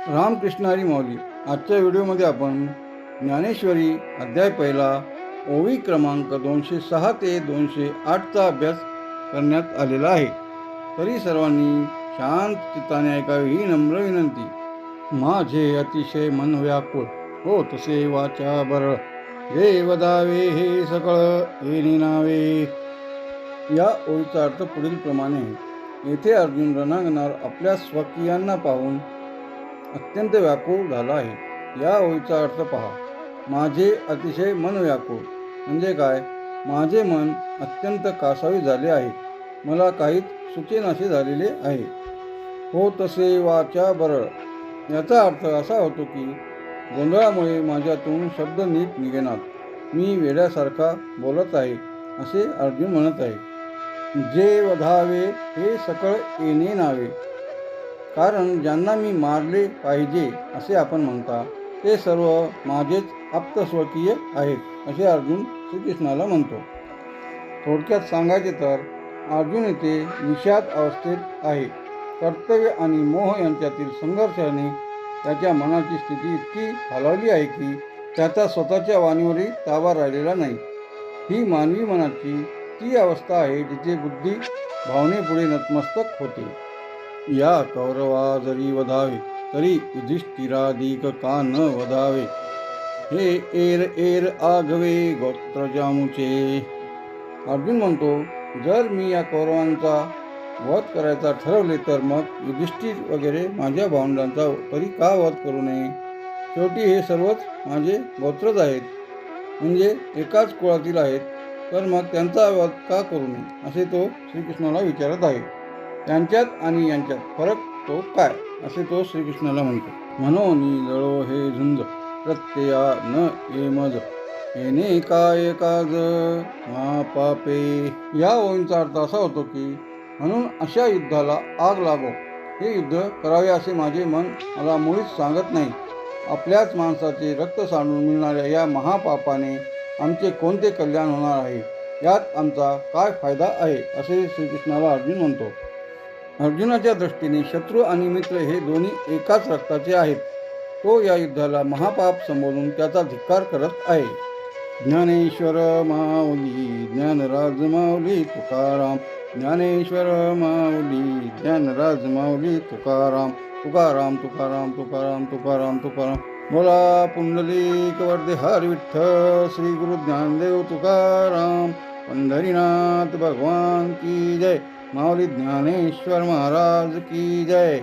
रामकृष्णारी माऊली. आजच्या व्हिडिओमध्ये आपण ज्ञानेश्वरी अध्याय पहिला ओवी क्रमांक 206 ते 208चा अभ्यास करण्यात आलेला आहे. तरी सर्वांनी शांत चित्ताने ऐकावे ही नम्र विनंती. माझे अतिशय मन व्याकुळ हो तसे वाचा बरळ, जे वदावे हे सकळ येणे नावे. या ओळीचा अर्थ पुढील प्रमाणे आहे. येथे अर्जुन रणांगणावर आपल्या स्वकीयांना पाहून अत्यंत व्याकुळ झाला आहे. या ओळीचा अर्थ पहा. माझे अतिशय मन व्याकुळ म्हणजे काय? माझे मन अत्यंत कासावी झाले आहे. मला काहीच सुचेनासे झालेले आहे. हो तसे वाचा बरळ याचा अर्थ असा होतो की गोंधळामुळे माझ्यातून शब्द नीट निघेनात. मी वेड्यासारखा बोलत आहे असे अर्जुन म्हणत आहे. जे वधावे हे सकळ येणे नावे. कारण ज्यांना मी मारले पाहिजे असे आपण म्हणता ते सर्व माझेच आप्तस्वकीय आहेत असे अर्जुन श्रीकृष्णाला म्हणतो. थोडक्यात सांगायचे तर अर्जुन येथे विषाद अवस्थेत आहे. कर्तव्य आणि मोह यांच्यातील संघर्षाने त्याच्या मनाची स्थिती इतकी खालावली आहे की त्याचा स्वतःच्या वाणीवरही ताबा राहिलेला नाही. ही मानवी मनाची ती अवस्था आहे जिथे बुद्धी भावनेपुढे नतमस्तक होते. या कौरवा जरी वधावे तरी युधिष्ठिराधिक का न वधावे. हे एर एर आघवे गोत्रजामुचे. अर्जुन म्हणतो, जर मी या कौरवांचा वध करायचा ठरवले तर मग युधिष्ठिर वगैरे माझ्या भावंडांचा तरी का वध करू नये? शेवटी हे सर्वच माझे गोत्रज आहेत, म्हणजे एकाच कुळातील आहेत, तर मग त्यांचा वध का करू नये असे तो श्रीकृष्णाला विचारत आहे. त्यांच्यात आणि यांच्यात फरक तो काय असे तो श्रीकृष्णाला म्हणतो. मनोनी जळो हे झुंज प्रत्यया न ये मज, येणे काय काज मा पापे. या ओळींचा अर्थ असा होतो की म्हणून अशा युद्धाला आग लागो. हे युद्ध करावे असे माझे मन मला मुळीच सांगत नाही. आपल्याच माणसाचे रक्त सांडून मिळणाऱ्या या महापापाने आमचे कोणते कल्याण होणार आहे? यात आमचा काय फायदा आहे असे श्रीकृष्णाला अर्जुन म्हणतो. अर्जुनाच्या दृष्टीने शत्रू आणि मित्र हे दोन्ही एकाच रक्ताचे आहेत. तो या युद्धाला महापाप संबोधून त्याचा धिक्कार करत आहे. ज्ञानेश्वर माऊली ज्ञानराज माऊली तुकाराम. ज्ञानेश्वर माऊली ज्ञानराज माऊली तुकाराम. तुकाराम तुकाराम तुकाराम तुकाराम तुकाराम. बोला पुंडलिक वरदे हर विठ्ठल. श्री गुरु ज्ञानदेव तुकाराम. पंढरीनाथ भगवान की जय. माऊली ज्ञानेश्वर महाराज की जय.